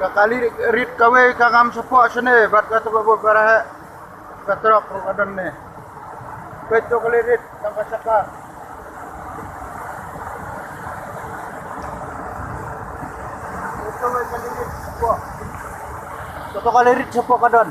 Kakali rit kawe kagam sepo sene bat kata bawa barah katrok rokadan ne. Peto kali rit tangka saka. Peto kali rit sepo. Peto kali rit sepo kadon.